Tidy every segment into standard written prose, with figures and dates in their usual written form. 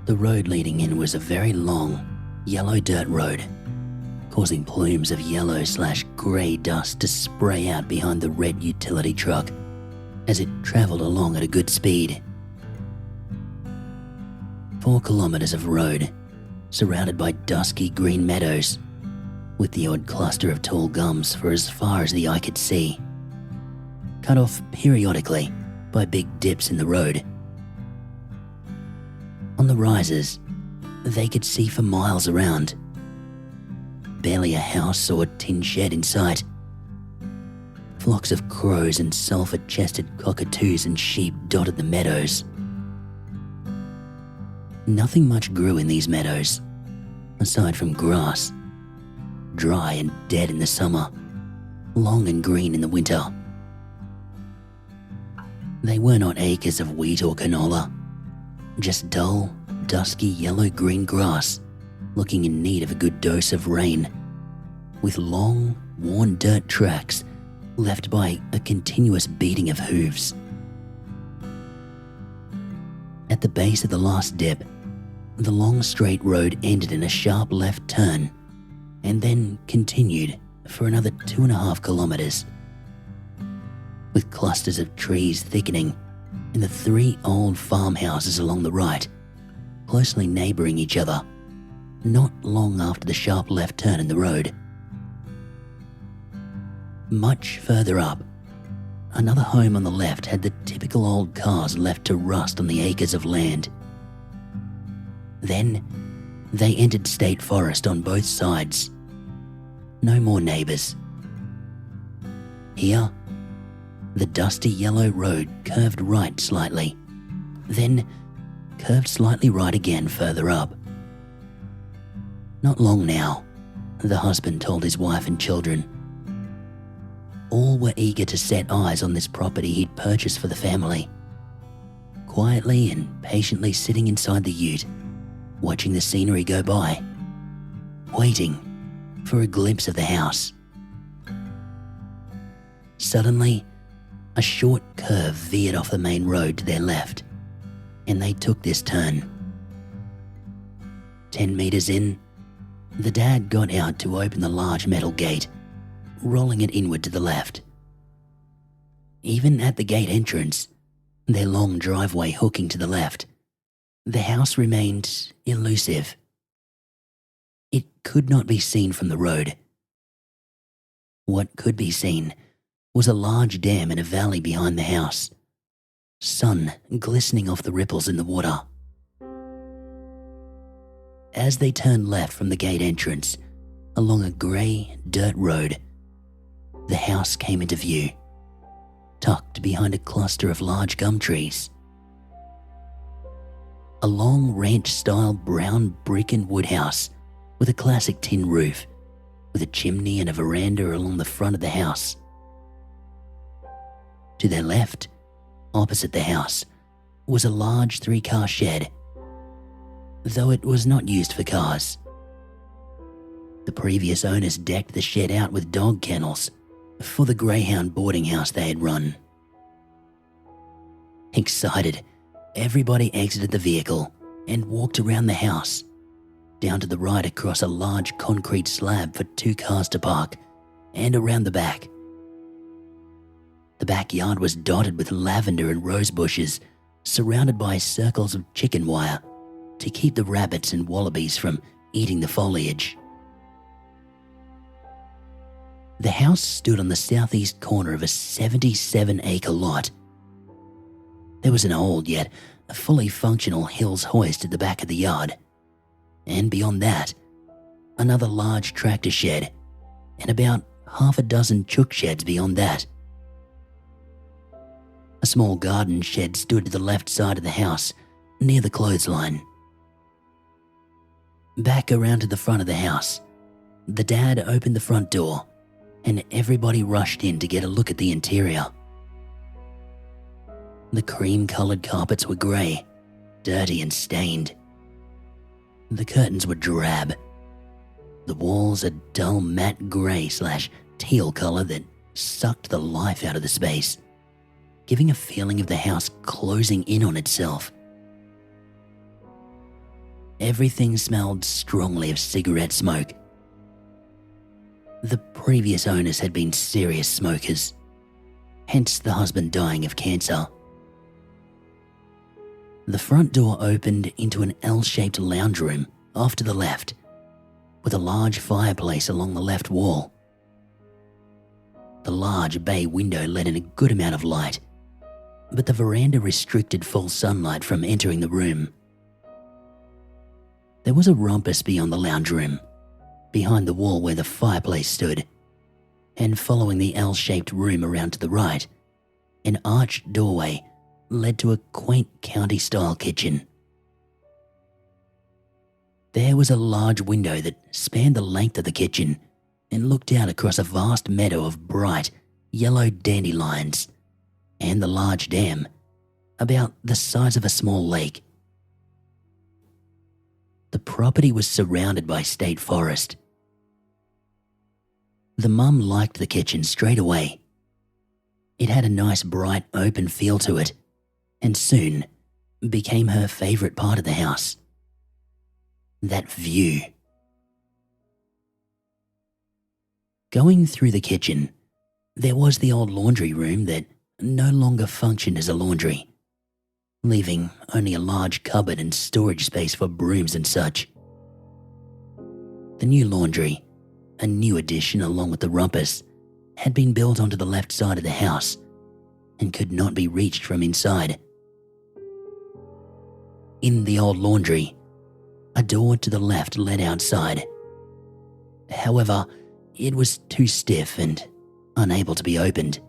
The road leading in was a very long, yellow dirt road, causing plumes of yellow/grey dust to spray out behind the red utility truck as it travelled along at a good speed. 4 kilometres of road, surrounded by dusky green meadows, with the odd cluster of tall gums for as far as the eye could see, cut off periodically by big dips in the road. On the rises, they could see for miles around. Barely a house or tin shed in sight. Flocks of crows and sulphur-chested cockatoos and sheep dotted the meadows. Nothing much grew in these meadows, aside from grass, dry and dead in the summer, long and green in the winter. They were not acres of wheat or canola, just dull, dusky yellow-green grass looking in need of a good dose of rain, with long, worn dirt tracks left by a continuous beating of hooves. At the base of the last dip, the long straight road ended in a sharp left turn and then continued for another 2.5 kilometres, with clusters of trees thickening and the 3 old farmhouses along the right, closely neighbouring each other, not long after the sharp left turn in the road. Much further up, another home on the left had the typical old cars left to rust on the acres of land. Then, they entered state forest on both sides. No more neighbours. Here, the dusty yellow road curved right slightly, then curved slightly right again further up. Not long now, the husband told his wife and children. All were eager to set eyes on this property he'd purchased for the family, quietly and patiently sitting inside the ute, watching the scenery go by, waiting for a glimpse of the house. Suddenly, a short curve veered off the main road to their left, and they took this turn. 10 metres in, the dad got out to open the large metal gate, rolling it inward to the left. Even at the gate entrance, their long driveway hooking to the left, the house remained elusive. It could not be seen from the road. What could be seen was a large dam in a valley behind the house, sun glistening off the ripples in the water. As they turned left from the gate entrance, along a grey dirt road, the house came into view, tucked behind a cluster of large gum trees. A long ranch-style brown brick and wood house with a classic tin roof, with a chimney and a veranda along the front of the house. To their left, opposite the house, was a large 3-car shed, though it was not used for cars. The previous owners decked the shed out with dog kennels for the greyhound boarding house they had run. Excited, everybody exited the vehicle and walked around the house, down to the right across a large concrete slab for 2 cars to park, and around the back. The backyard was dotted with lavender and rose bushes, surrounded by circles of chicken wire to keep the rabbits and wallabies from eating the foliage. The house stood on the southeast corner of a 77-acre lot. There was an old yet fully functional Hills hoist at the back of the yard, and beyond that, another large tractor shed, and about half a dozen chook sheds beyond that. A small garden shed stood to the left side of the house, near the clothesline. Back around to the front of the house, the dad opened the front door, and everybody rushed in to get a look at the interior. The cream-coloured carpets were grey, dirty and stained. The curtains were drab. The walls a dull matte grey/teal colour that sucked the life out of the space, giving a feeling of the house closing in on itself. everything smelled strongly of cigarette smoke. The previous owners had been serious smokers, hence the husband dying of cancer. The front door opened into an L-shaped lounge room off to the left, with a large fireplace along the left wall. The large bay window let in a good amount of light, but the veranda restricted full sunlight from entering the room. There was a rumpus beyond the lounge room, behind the wall where the fireplace stood, and following the L-shaped room around to the right, an arched doorway led to a quaint county-style kitchen. There was a large window that spanned the length of the kitchen and looked out across a vast meadow of bright, yellow dandelions and the large dam, about the size of a small lake. The property was surrounded by state forest. The mum liked the kitchen straight away. It had a nice bright open feel to it, and soon became her favourite part of the house. That view. Going through the kitchen, there was the old laundry room that no longer functioned as a laundry, leaving only a large cupboard and storage space for brooms and such. The new laundry, a new addition along with the rumpus, had been built onto the left side of the house and could not be reached from inside. In the old laundry, a door to the left led outside. However, it was too stiff and unable to be opened.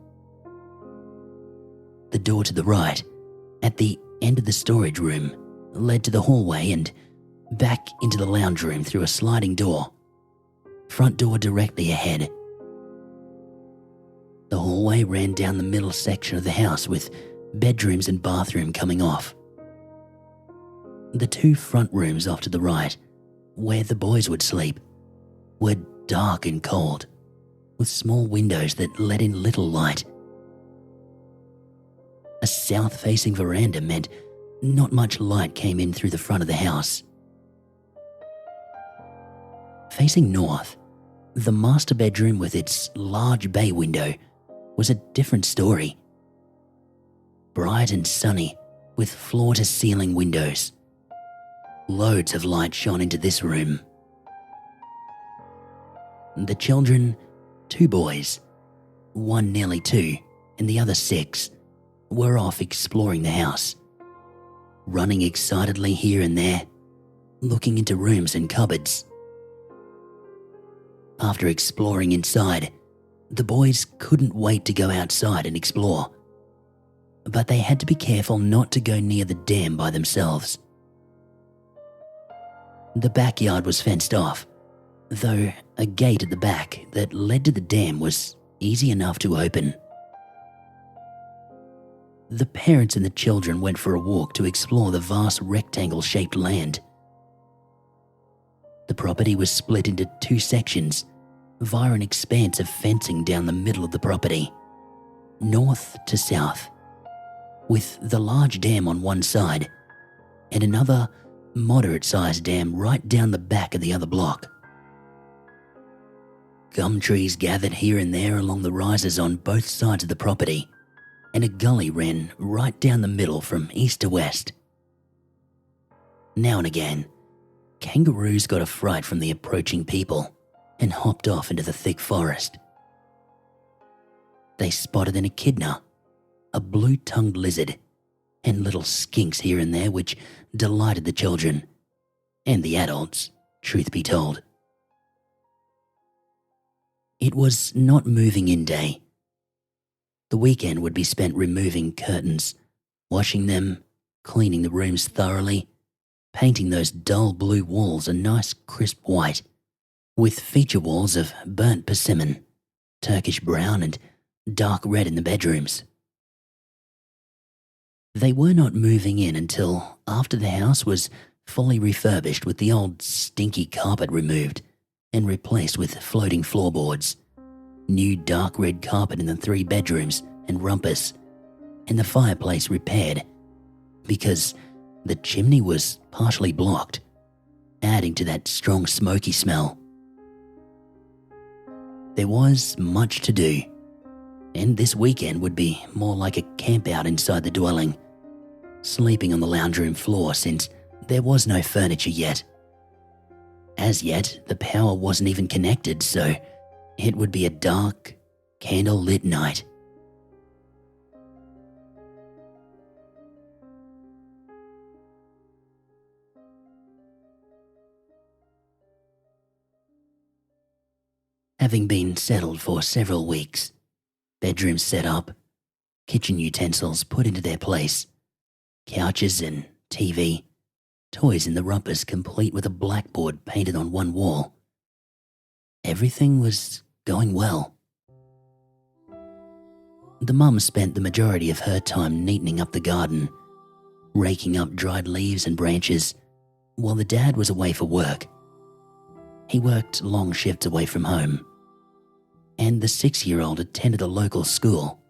The door to the right, at the end of the storage room, led to the hallway and back into the lounge room through a sliding door, front door directly ahead. The hallway ran down the middle section of the house with bedrooms and bathroom coming off. The two front rooms off to the right, where the boys would sleep, were dark and cold, with small windows that let in little light. A south-facing veranda meant not much light came in through the front of the house. Facing north, the master bedroom with its large bay window was a different story. Bright and sunny, with floor-to-ceiling windows. Loads of light shone into this room. The children, 2 boys, one nearly 2 and the other 6, were off exploring the house, running excitedly here and there, looking into rooms and cupboards. After exploring inside, the boys couldn't wait to go outside and explore, but they had to be careful not to go near the dam by themselves. The backyard was fenced off, though a gate at the back that led to the dam was easy enough to open. The parents and the children went for a walk to explore the vast rectangle-shaped land. The property was split into 2 sections via an expanse of fencing down the middle of the property, north to south, with the large dam on one side and another moderate-sized dam right down the back of the other block. Gum trees gathered here and there along the rises on both sides of the property, and a gully ran right down the middle from east to west. Now and again, kangaroos got a fright from the approaching people and hopped off into the thick forest. They spotted an echidna, a blue-tongued lizard, and little skinks here and there which delighted the children, and the adults, truth be told. It was not moving-in day. The weekend would be spent removing curtains, washing them, cleaning the rooms thoroughly, painting those dull blue walls a nice crisp white, with feature walls of burnt persimmon, Turkish brown and dark red in the bedrooms. They were not moving in until after the house was fully refurbished with the old stinky carpet removed and replaced with floating floorboards, new dark red carpet in the 3 bedrooms and rumpus, and the fireplace repaired because the chimney was partially blocked adding to that strong smoky smell. There was much to do, and this weekend would be more like a campout inside the dwelling, sleeping on the lounge room floor since there was no furniture yet. As yet, the power wasn't even connected, so it would be a dark, candle-lit night. Having been settled for several weeks, bedrooms set up, kitchen utensils put into their place, couches and TV, toys in the rumpus complete with a blackboard painted on one wall. Everything was going well. The mum spent the majority of her time neatening up the garden, raking up dried leaves and branches, while the dad was away for work. He worked long shifts away from home, and the 6-year-old attended a local school.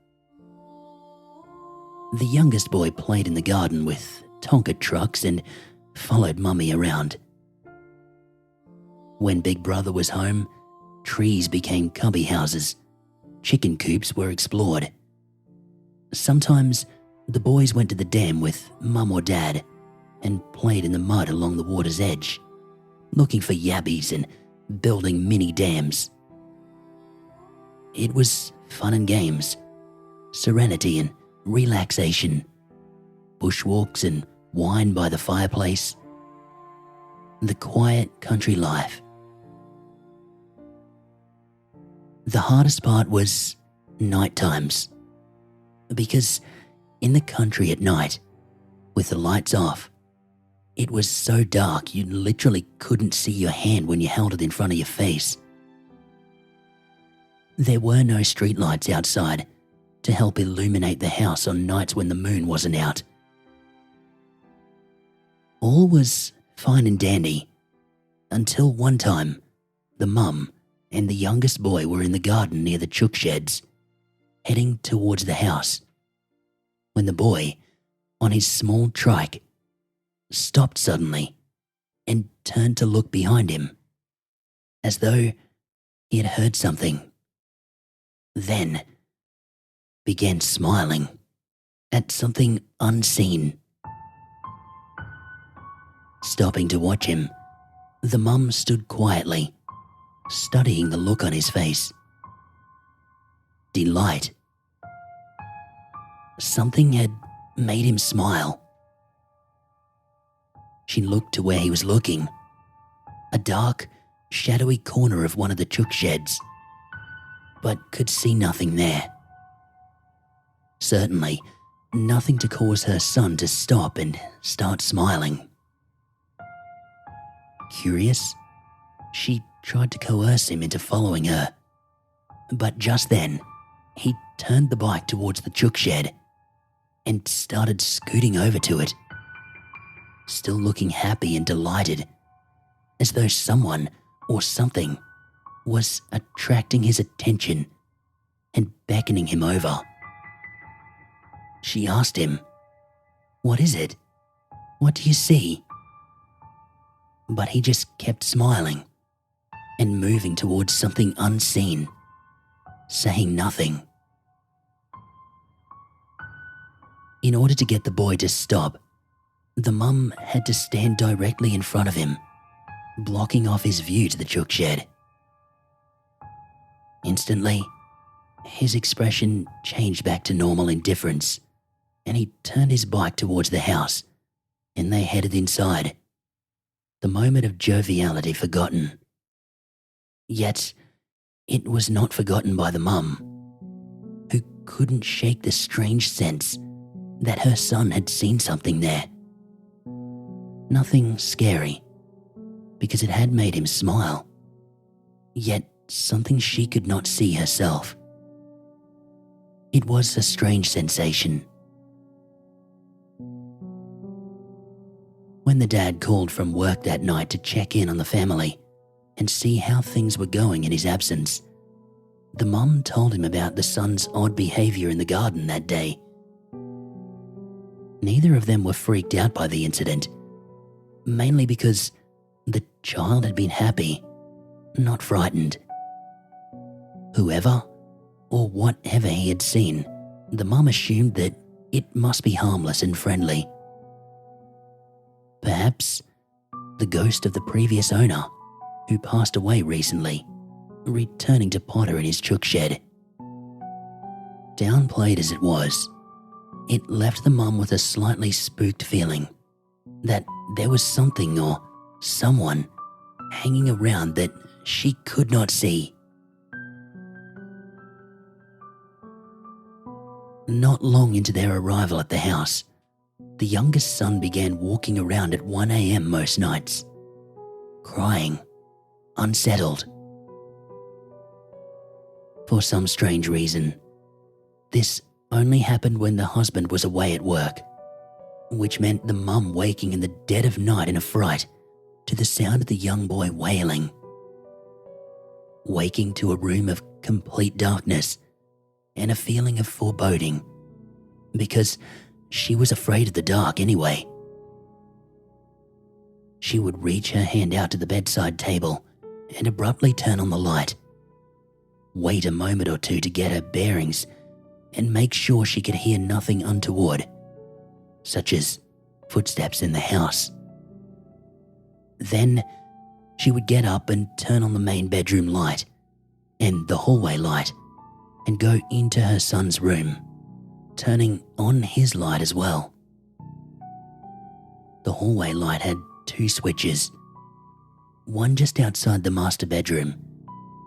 The youngest boy played in the garden with Tonka trucks and followed Mummy around. When Big Brother was home, trees became cubby houses, chicken coops were explored. Sometimes the boys went to the dam with Mum or Dad and played in the mud along the water's edge, looking for yabbies and building mini dams. It was fun and games, serenity and relaxation, bushwalks and wine by the fireplace, the quiet country life. The hardest part was night times, because in the country at night, with the lights off, it was so dark you literally couldn't see your hand when you held it in front of your face. There were no streetlights outside to help illuminate the house on nights when the moon wasn't out. All was fine and dandy until one time the mum and the youngest boy were in the garden near the chook sheds, heading towards the house, when the boy, on his small trike, stopped suddenly and turned to look behind him, as though he had heard something. Then began smiling at something unseen. Stopping to watch him, the mum stood quietly, studying the look on his face. Delight. Something had made him smile. She looked to where he was looking, a dark, shadowy corner of one of the chook sheds, but could see nothing there. Certainly, nothing to cause her son to stop and start smiling. Curious, she tried to coerce him into following her, but just then, he turned the bike towards the chook shed and started scooting over to it, still looking happy and delighted, as though someone or something was attracting his attention and beckoning him over. She asked him, "What is it? What do you see?" But he just kept smiling and moving towards something unseen, saying nothing. In order to get the boy to stop, the mum had to stand directly in front of him, blocking off his view to the chook shed. Instantly, his expression changed back to normal indifference, and he turned his bike towards the house, and they headed inside, the moment of joviality forgotten. Yet, it was not forgotten by the mum, who couldn't shake the strange sense that her son had seen something there. Nothing scary, because it had made him smile, yet something she could not see herself. It was a strange sensation. When the dad called from work that night to check in on the family and see how things were going in his absence, the mum told him about the son's odd behavior in the garden that day. Neither of them were freaked out by the incident, mainly because the child had been happy, not frightened. Whoever or whatever he had seen, the mum assumed that it must be harmless and friendly. Perhaps the ghost of the previous owner, who passed away recently, returning to potter in his chook shed. Downplayed as it was, it left the mum with a slightly spooked feeling that there was something or someone hanging around that she could not see. Not long into their arrival at the house, the youngest son began walking around at 1 a.m. most nights, crying, unsettled. For some strange reason, this only happened when the husband was away at work, which meant the mum waking in the dead of night in a fright to the sound of the young boy wailing. Waking to a room of complete darkness and a feeling of foreboding, because she was afraid of the dark anyway. She would reach her hand out to the bedside table and abruptly turn on the light, wait a moment or two to get her bearings and make sure she could hear nothing untoward, such as footsteps in the house. Then she would get up and turn on the main bedroom light and the hallway light and go into her son's room, turning on his light as well. The hallway light had 2 switches, one just outside the master bedroom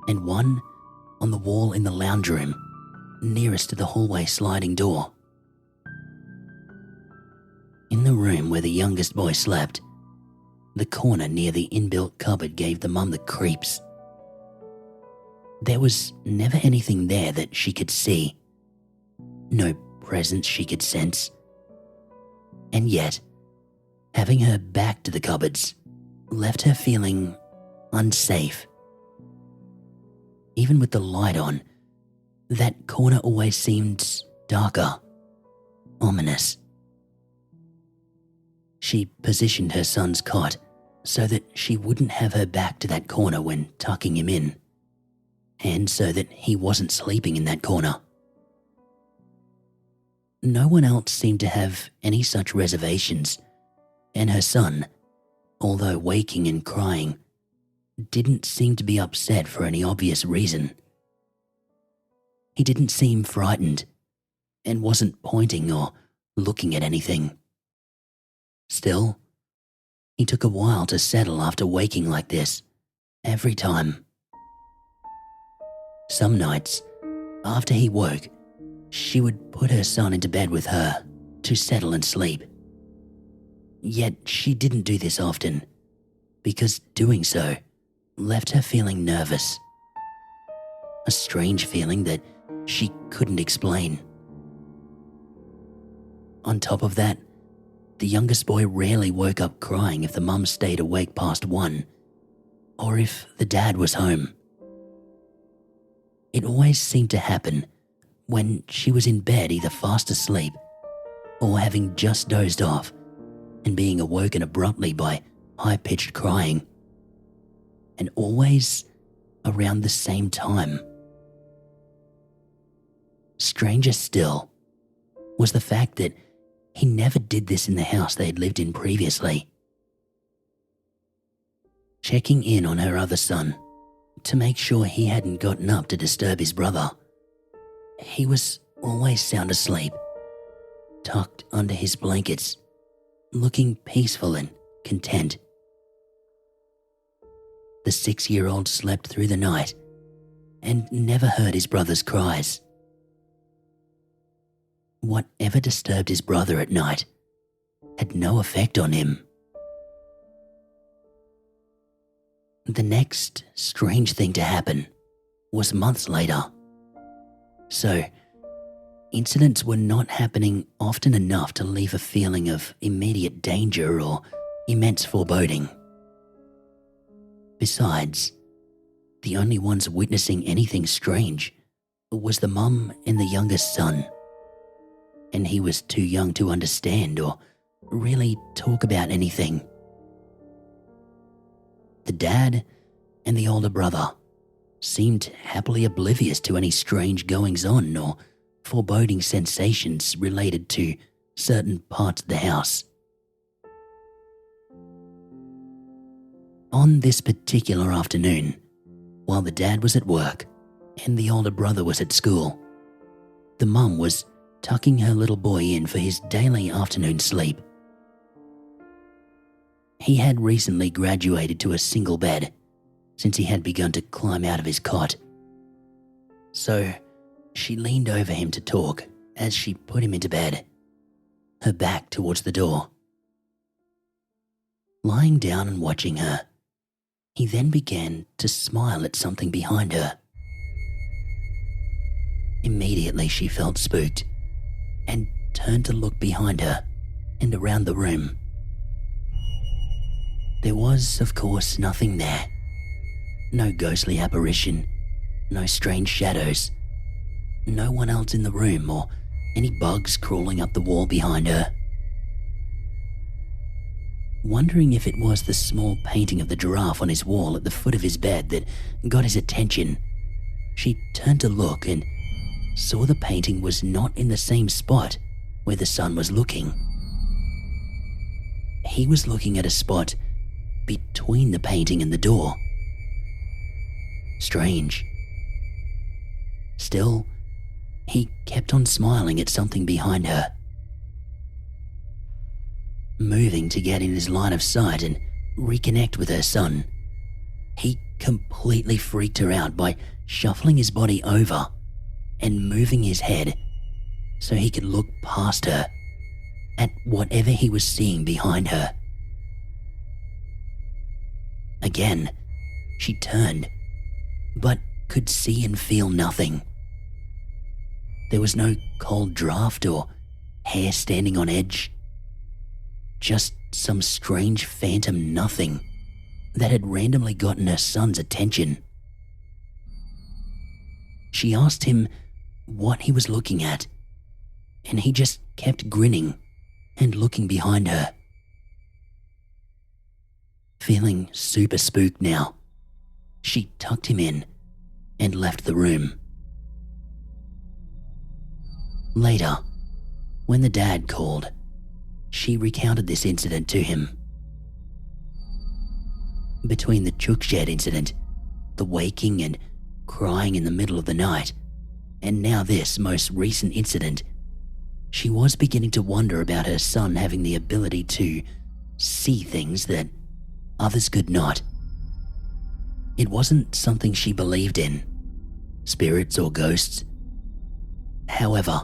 and one on the wall in the lounge room nearest to the hallway sliding door. In the room where the youngest boy slept, the corner near the inbuilt cupboard gave the mum the creeps. There was never anything there that she could see, no presence she could sense. And yet, having her back to the cupboards left her feeling unsafe. Even with the light on, that corner always seemed darker, ominous. She positioned her son's cot so that she wouldn't have her back to that corner when tucking him in, and so that he wasn't sleeping in that corner. No one else seemed to have any such reservations, and her son, although waking and crying, didn't seem to be upset for any obvious reason. He didn't seem frightened and wasn't pointing or looking at anything. Still, he took a while to settle after waking like this, every time. Some nights, after he woke, she would put her son into bed with her to settle and sleep. Yet she didn't do this often, because doing so left her feeling nervous. A strange feeling that she couldn't explain. On top of that, the youngest boy rarely woke up crying if the mum stayed awake past 1, or if the dad was home. It always seemed to happen when she was in bed either fast asleep or having just dozed off and being awoken abruptly by high-pitched crying, and always around the same time. Stranger still was the fact that he never did this in the house they had lived in previously. Checking in on her other son to make sure he hadn't gotten up to disturb his brother, he was always sound asleep, tucked under his blankets, looking peaceful and content. The 6-year-old slept through the night and never heard his brother's cries. Whatever disturbed his brother at night had no effect on him. The next strange thing to happen was months later. So, incidents were not happening often enough to leave a feeling of immediate danger or immense foreboding. Besides, the only ones witnessing anything strange was the mum and the youngest son, and he was too young to understand or really talk about anything. The dad and the older brother seemed happily oblivious to any strange goings-on or foreboding sensations related to certain parts of the house. On this particular afternoon, while the dad was at work and the older brother was at school, the mum was tucking her little boy in for his daily afternoon sleep. He had recently graduated to a single bed since he had begun to climb out of his cot. So she leaned over him to talk as she put him into bed, her back towards the door. Lying down and watching her, he then began to smile at something behind her. Immediately she felt spooked and turned to look behind her and around the room. There was, of course, nothing there. No ghostly apparition, no strange shadows, no one else in the room or any bugs crawling up the wall behind her. Wondering if it was the small painting of the giraffe on his wall at the foot of his bed that got his attention, she turned to look and saw the painting was not in the same spot where the son was looking. He was looking at a spot between the painting and the door. Strange. Still, he kept on smiling at something behind her. Moving to get in his line of sight and reconnect with her son, he completely freaked her out by shuffling his body over and moving his head so he could look past her at whatever he was seeing behind her. Again, she turned, but could see and feel nothing. There was no cold draft or hair standing on edge. Just some strange phantom nothing that had randomly gotten her son's attention. She asked him what he was looking at, and he just kept grinning and looking behind her. Feeling super spooked now, she tucked him in and left the room. Later, when the dad called, she recounted this incident to him. Between the chook shed incident, the waking and crying in the middle of the night, and now this most recent incident, she was beginning to wonder about her son having the ability to see things that others could not. It wasn't something she believed in, spirits or ghosts. However,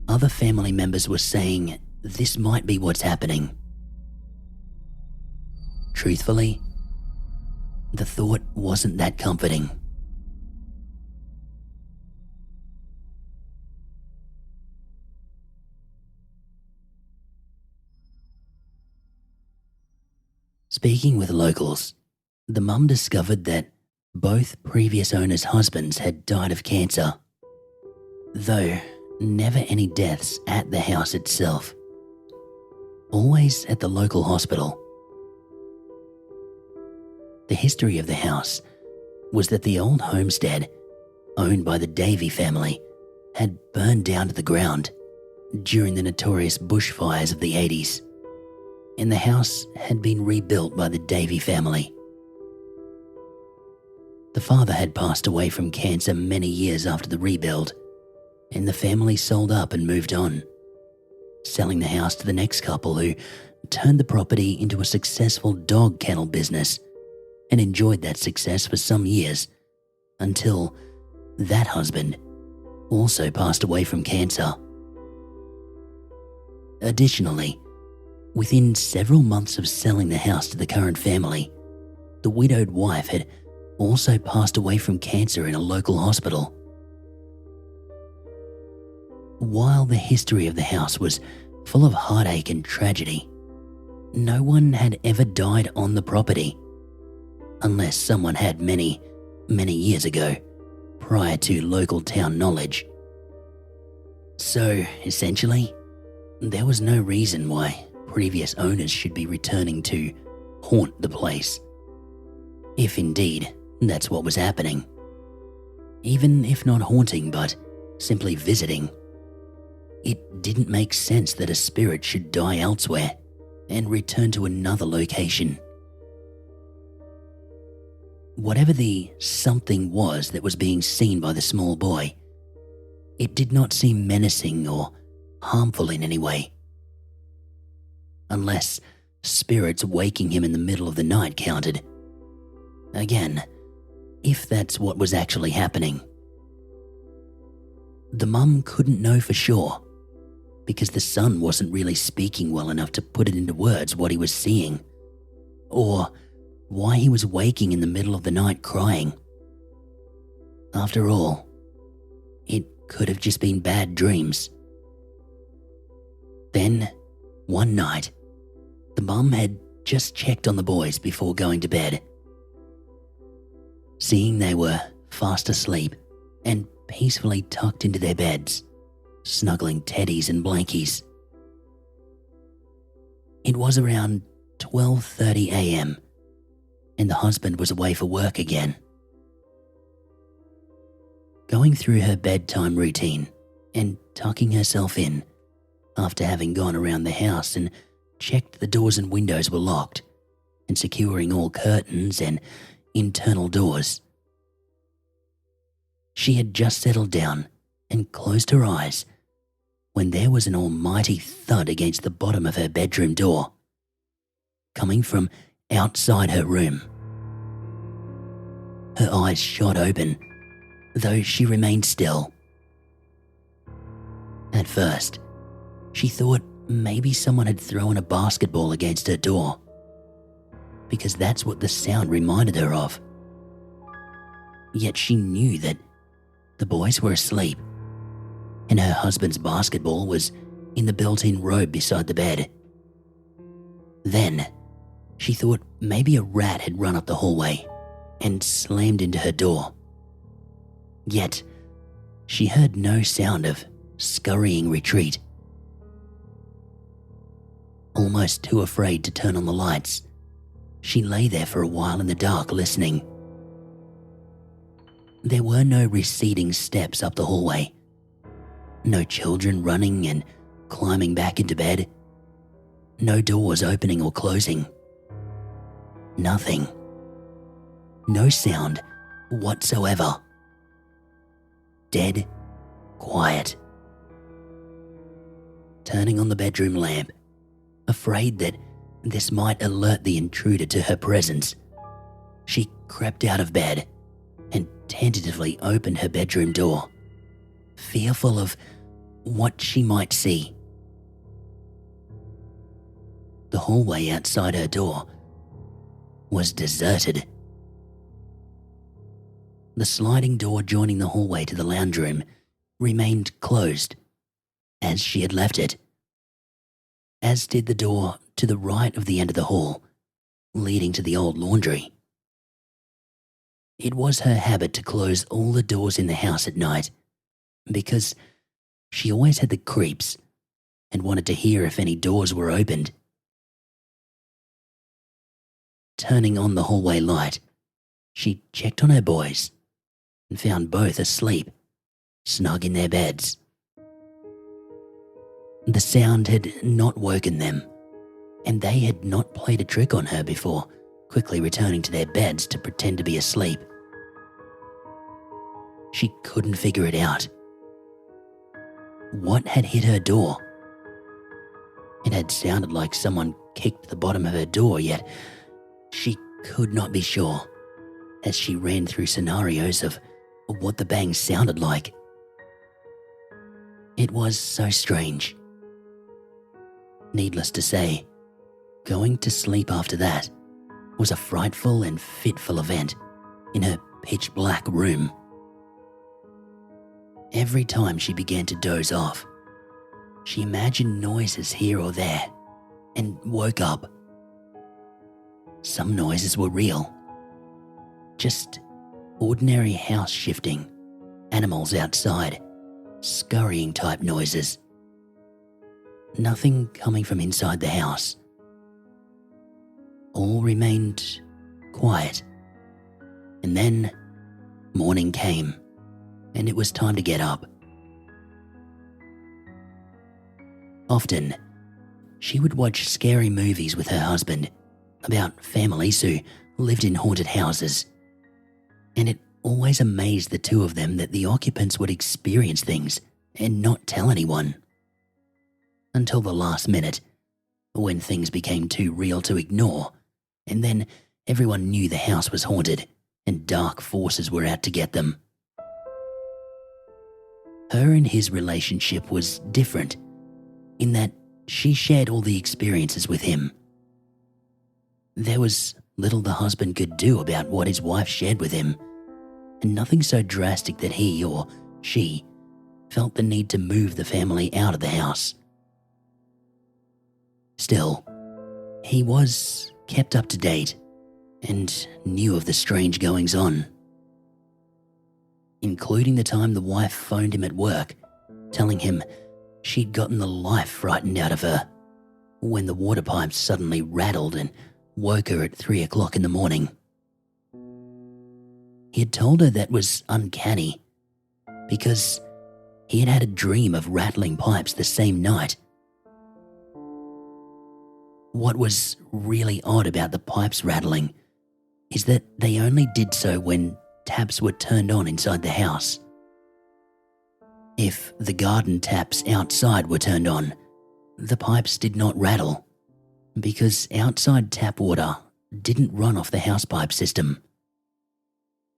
other family members were saying this might be what's happening. Truthfully, the thought wasn't that comforting. Speaking with locals, the mum discovered that both previous owners' husbands had died of cancer, though never any deaths at the house itself. Always at the local hospital. The history of the house was that the old homestead, owned by the Davy family, had burned down to the ground during the notorious bushfires of the 80s, and the house had been rebuilt by the Davy family. The father had passed away from cancer many years after the rebuild, and the family sold up and moved on, selling the house to the next couple who turned the property into a successful dog kennel business and enjoyed that success for some years until that husband also passed away from cancer. Additionally, within several months of selling the house to the current family, the widowed wife had also passed away from cancer in a local hospital. While the history of the house was full of heartache and tragedy, no one had ever died on the property, unless someone had many years ago, prior to local town knowledge. So, essentially, there was no reason why previous owners should be returning to haunt the place. If indeed that's what was happening. Even if not haunting but simply visiting. It didn't make sense that a spirit should die elsewhere and return to another location. Whatever the something was that was being seen by the small boy, it did not seem menacing or harmful in any way. Unless spirits waking him in the middle of the night counted. Again, if that's what was actually happening. The mum couldn't know for sure, because the son wasn't really speaking well enough to put it into words what he was seeing, or why he was waking in the middle of the night crying. After all, it could have just been bad dreams. Then, one night, the mum had just checked on the boys before going to bed. Seeing they were fast asleep and peacefully tucked into their beds, snuggling teddies and blankies. It was around 12:30 a.m. and the husband was away for work again. Going through her bedtime routine and tucking herself in after having gone around the house and checked the doors and windows were locked and securing all curtains and internal doors. She had just settled down and closed her eyes when there was an almighty thud against the bottom of her bedroom door, coming from outside her room. Her eyes shot open, though she remained still. At first, she thought maybe someone had thrown a basketball against her door, because that's what the sound reminded her of. Yet she knew that the boys were asleep, and her husband's basketball was in the built-in robe beside the bed. Then, she thought maybe a rat had run up the hallway and slammed into her door. Yet, she heard no sound of scurrying retreat. Almost too afraid to turn on the lights, she lay there for a while in the dark listening. There were no receding steps up the hallway, no children running and climbing back into bed, no doors opening or closing. Nothing. No sound whatsoever. Dead quiet. Turning on the bedroom lamp, afraid that this might alert the intruder to her presence, she crept out of bed and tentatively opened her bedroom door, fearful of what she might see. The hallway outside her door was deserted. The sliding door joining the hallway to the lounge room remained closed, as she had left it, as did the door to the right of the end of the hall, leading to the old laundry. It was her habit to close all the doors in the house at night, because she always had the creeps and wanted to hear if any doors were opened. Turning on the hallway light, she checked on her boys and found both asleep, snug in their beds. The sound had not woken them, and they had not played a trick on her before quickly returning to their beds to pretend to be asleep. She couldn't figure it out. What had hit her door? It had sounded like someone kicked the bottom of her door, yet she could not be sure as she ran through scenarios of what the bang sounded like. It was so strange. Needless to say, going to sleep after that was a frightful and fitful event in her pitch-black room. Every time she began to doze off, she imagined noises here or there and woke up. Some noises were real, just ordinary house shifting, animals outside, scurrying type noises. Nothing coming from inside the house. All remained quiet And then morning came, and it was time to get up. Often, she would watch scary movies with her husband about families who lived in haunted houses, and it always amazed the two of them that the occupants would experience things and not tell anyone. Until the last minute, when things became too real to ignore, and then everyone knew the house was haunted and dark forces were out to get them. Her and his relationship was different in that she shared all the experiences with him. There was little the husband could do about what his wife shared with him, and nothing so drastic that he or she felt the need to move the family out of the house. Still, he was kept up to date and knew of the strange goings-on, including the time the wife phoned him at work, telling him she'd gotten the life frightened out of her when the water pipes suddenly rattled and woke her at 3 o'clock in the morning. He had told her that was uncanny because he had had a dream of rattling pipes the same night. What was really odd about the pipes rattling is that they only did so when taps were turned on inside the house. If the garden taps outside were turned on, the pipes did not rattle because outside tap water didn't run off the housepipe system.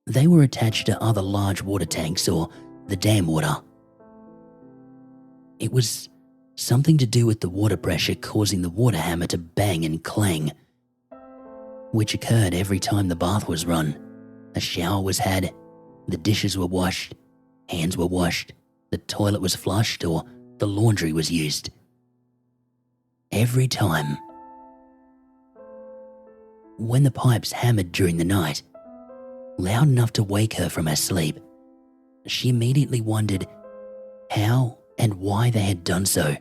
They were attached to other large water tanks or the dam water. It was something to do with the water pressure causing the water hammer to bang and clang, which occurred every time the bath was run, a shower was had, the dishes were washed, hands were washed, the toilet was flushed, or the laundry was used. Every time. When the pipes hammered during the night, loud enough to wake her from her sleep, she immediately wondered how and why they had done so.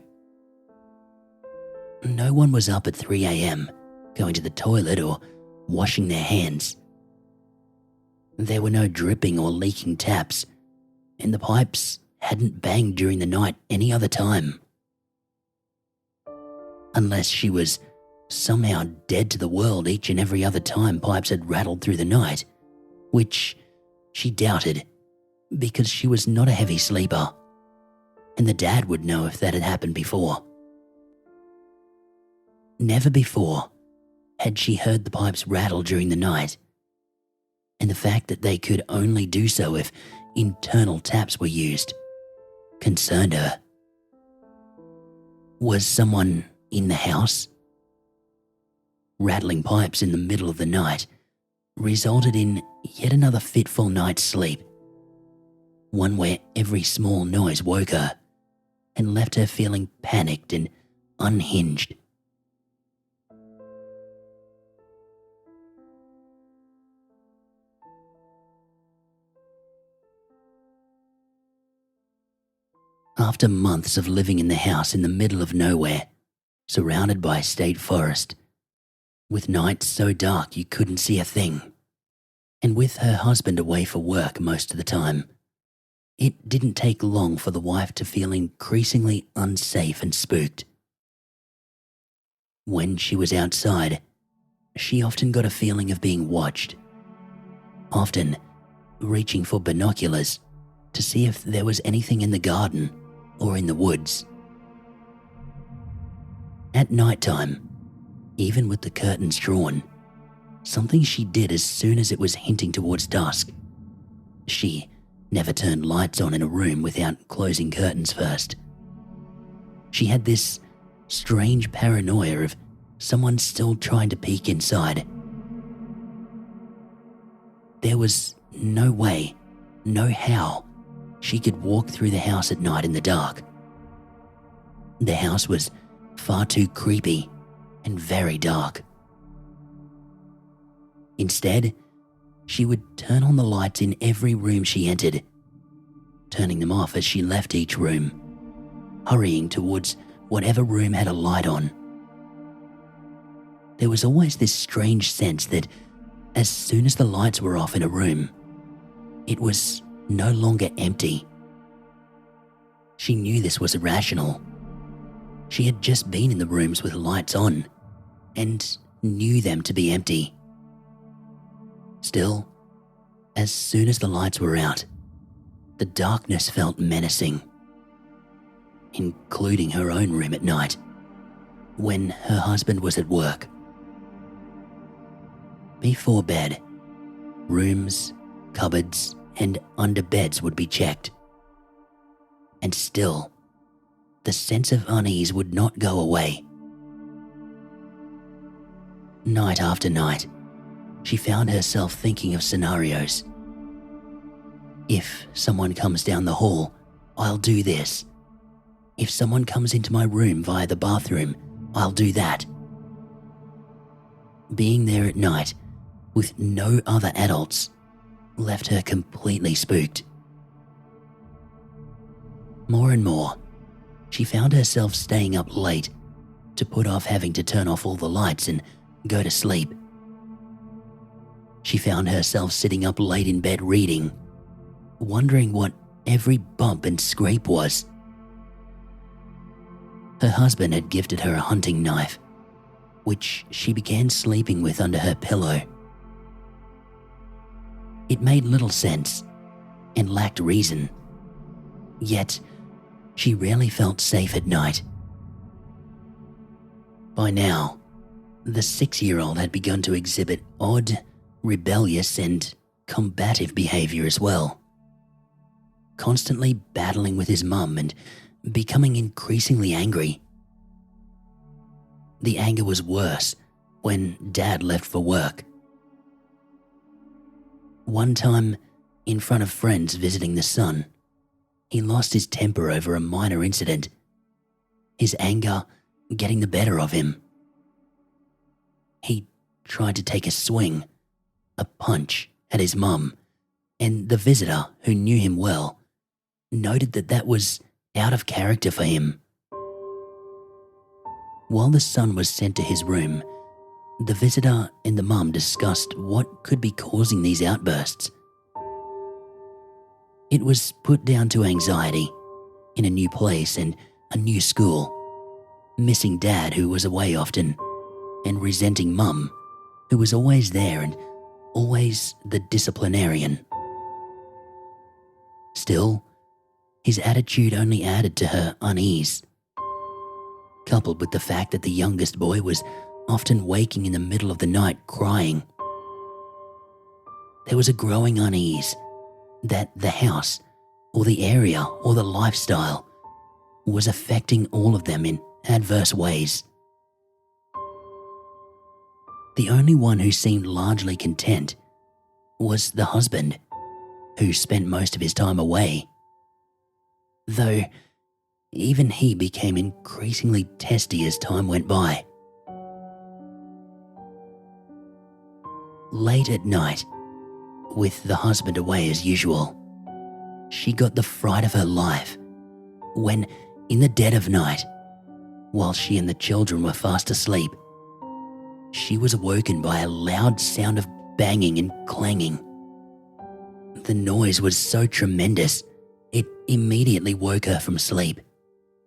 No one was up at 3 a.m. going to the toilet or washing their hands. There were no dripping or leaking taps, and the pipes hadn't banged during the night any other time. Unless she was somehow dead to the world each and every other time pipes had rattled through the night, which she doubted because she was not a heavy sleeper, and the dad would know if that had happened before. Never before had she heard the pipes rattle during the night, and the fact that they could only do so if internal taps were used concerned her. Was someone in the house? Rattling pipes in the middle of the night resulted in yet another fitful night's sleep, one where every small noise woke her and left her feeling panicked and unhinged. After months of living in the house in the middle of nowhere, surrounded by a state forest, with nights so dark you couldn't see a thing, and with her husband away for work most of the time, it didn't take long for the wife to feel increasingly unsafe and spooked. When she was outside, she often got a feeling of being watched, often reaching for binoculars to see if there was anything in the garden or in the woods. At nighttime, even with the curtains drawn, something she did as soon as it was hinting towards dusk. She never turned lights on in a room without closing curtains first. She had this strange paranoia of someone still trying to peek inside. There was no way, no how, she could walk through the house at night in the dark. The house was far too creepy and very dark. Instead, she would turn on the lights in every room she entered, turning them off as she left each room, hurrying towards whatever room had a light on. There was always this strange sense that As soon as the lights were off in a room, it was no longer empty. She knew this was irrational. She had just been in the rooms with lights on and knew them to be empty. Still, as soon as the lights were out, the darkness felt menacing, including her own room at night, when her husband was at work. Before bed, rooms, cupboards, and under beds would be checked. And still, the sense of unease would not go away. Night after night, she found herself thinking of scenarios. If someone comes down the hall, I'll do this. If someone comes into my room via the bathroom, I'll do that. Being there at night with no other adults left her completely spooked. More and more, she found herself staying up late to put off having to turn off all the lights and go to sleep. She found herself sitting up late in bed reading, wondering what every bump and scrape was. Her husband had gifted her a hunting knife, which she began sleeping with under her pillow. It made little sense and lacked reason, yet she rarely felt safe at night. By now, the 6-year-old had begun to exhibit odd, rebellious, and combative behavior as well, constantly battling with his mum and becoming increasingly angry. The anger was worse when Dad left for work. One time, in front of friends visiting the son, he lost his temper over a minor incident, his anger getting the better of him. He tried to take a swing, a punch at his mum, and the visitor, who knew him well, noted that that was out of character for him. While the son was sent to his room, the visitor and the mum discussed what could be causing these outbursts. It was put down to anxiety in a new place and a new school, missing Dad, who was away often, and resenting Mum, who was always there and always the disciplinarian. Still, his attitude only added to her unease, coupled with the fact that the youngest boy was often waking in the middle of the night crying. There was a growing unease that the house, or the area, or the lifestyle was affecting all of them in adverse ways. The only one who seemed largely content was the husband, who spent most of his time away. Though even he became increasingly testy as time went by. Late at night, with the husband away as usual, she got the fright of her life when, in the dead of night, while she and the children were fast asleep, she was awoken by a loud sound of banging and clanging. The noise was so tremendous, it immediately woke her from sleep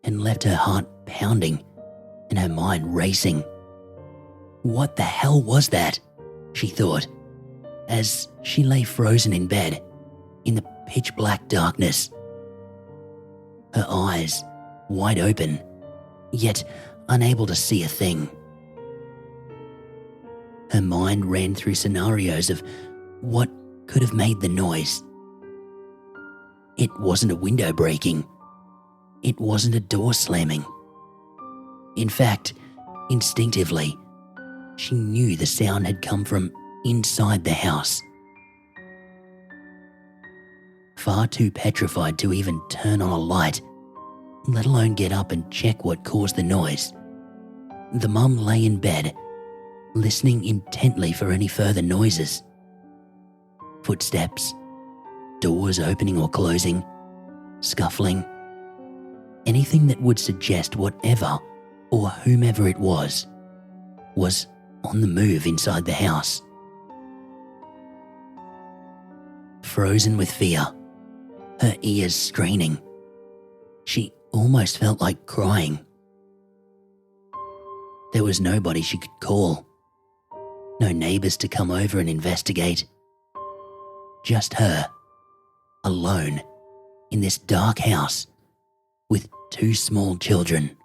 and left her heart pounding and her mind racing. What the hell was that? She thought, as she lay frozen in bed in the pitch black darkness. Her eyes wide open, yet unable to see a thing. Her mind ran through scenarios of what could have made the noise. It wasn't a window breaking. It wasn't a door slamming. In fact, instinctively, she knew the sound had come from inside the house. Far too petrified to even turn on a light, let alone get up and check what caused the noise, the mum lay in bed, listening intently for any further noises. Footsteps, doors opening or closing, scuffling, anything that would suggest whatever or whomever it was on the move inside the house. frozen with fear, her ears straining. She almost felt like crying. There was nobody she could call, no neighbours to come over and investigate. Just her, alone, in this dark house, with 2 small children.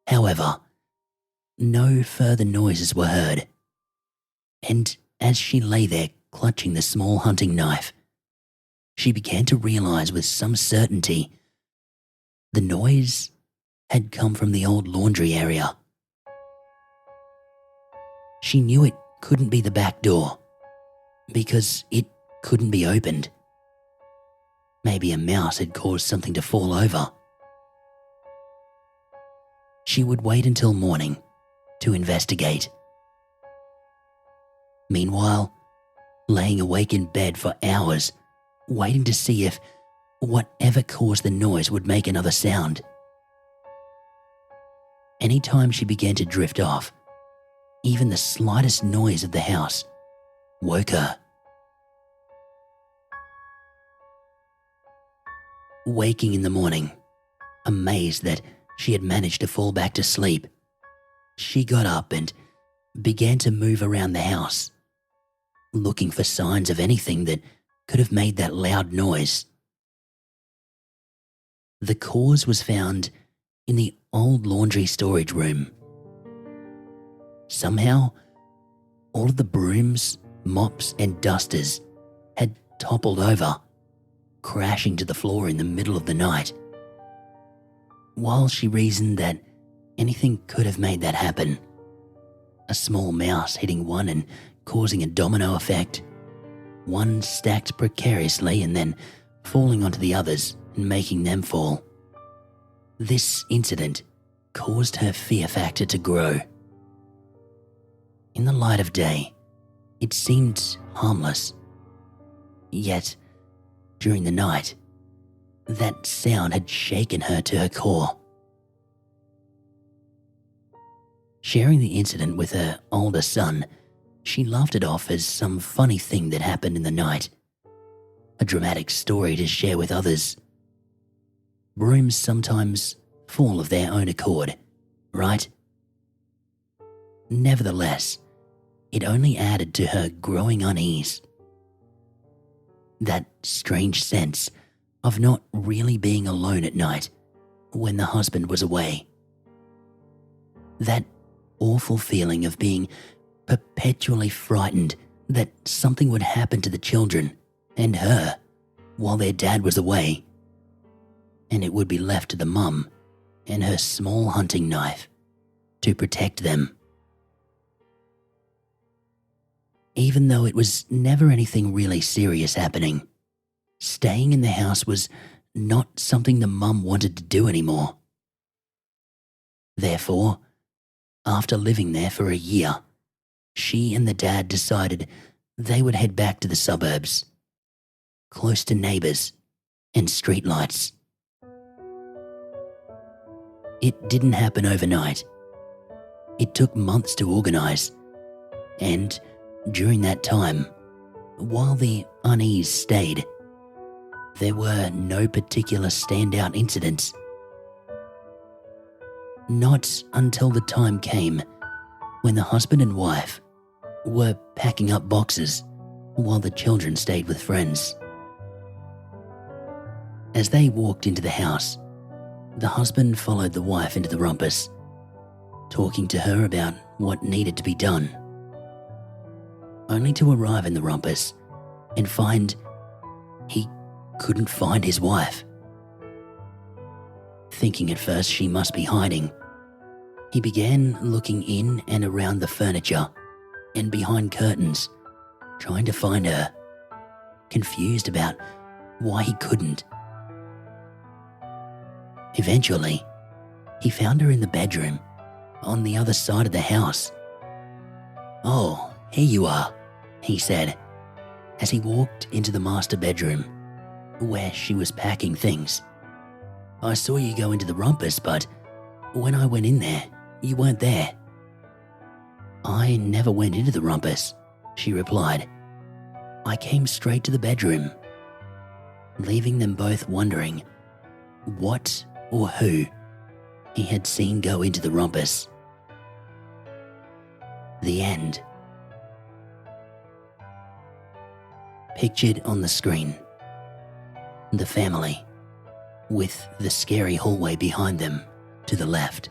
However, no further noises were heard, and as she lay there clutching the small hunting knife, she began to realise with some certainty the noise had come from the old laundry area. She knew it couldn't be the back door, because it couldn't be opened. Maybe a mouse had caused something to fall over. She would wait until morning to investigate. Meanwhile, laying awake in bed for hours, waiting to see if whatever caused the noise would make another sound. Anytime she began to drift off, even the slightest noise of the house woke her. Waking in the morning, amazed that she had managed to fall back to sleep, she got up and began to move around the house, looking for signs of anything that could have made that loud noise. The cause was found in the old laundry storage room. Somehow, all of the brooms, mops, and dusters had toppled over, crashing to the floor in the middle of the night. While she reasoned that anything could have made that happen, a small mouse hitting one and causing a domino effect, one stacked precariously and then falling onto the others and making them fall. This incident caused her fear factor to grow. In the light of day, it seemed harmless. Yet, during the night, that sound had shaken her to her core. Sharing the incident with her older son, she laughed it off as some funny thing that happened in the night, a dramatic story to share with others. Brooms sometimes fall of their own accord, right? Nevertheless, it only added to her growing unease. That strange sense of not really being alone at night when the husband was away. That awful feeling of being perpetually frightened that something would happen to the children and her while their dad was away, and it would be left to the mum and her small hunting knife to protect them. Even though it was never anything really serious happening, staying in the house was not something the mum wanted to do anymore. Therefore, after living there for a year, she and the dad decided they would head back to the suburbs, close to neighbours and streetlights. It didn't happen overnight. It took months to organise, and during that time, while the unease stayed, there were no particular standout incidents. Not until the time came when the husband and wife were packing up boxes while the children stayed with friends. As they walked into the house, the husband followed the wife into the rumpus, talking to her about what needed to be done, only to arrive in the rumpus and find he couldn't find his wife. Thinking at first she must be hiding, he began looking in and around the furniture and behind curtains, trying to find her, confused about why he couldn't. Eventually, he found her in the bedroom, on the other side of the house. "Oh, here you are," he said, as he walked into the master bedroom, where she was packing things. "I saw you go into the rumpus, but when I went in there, you weren't there." "I never went into the rumpus," she replied. I came straight to the bedroom, leaving them both wondering what or who he had seen go into the rumpus. The end. Pictured on the screen, the family, with the scary hallway behind them to the left.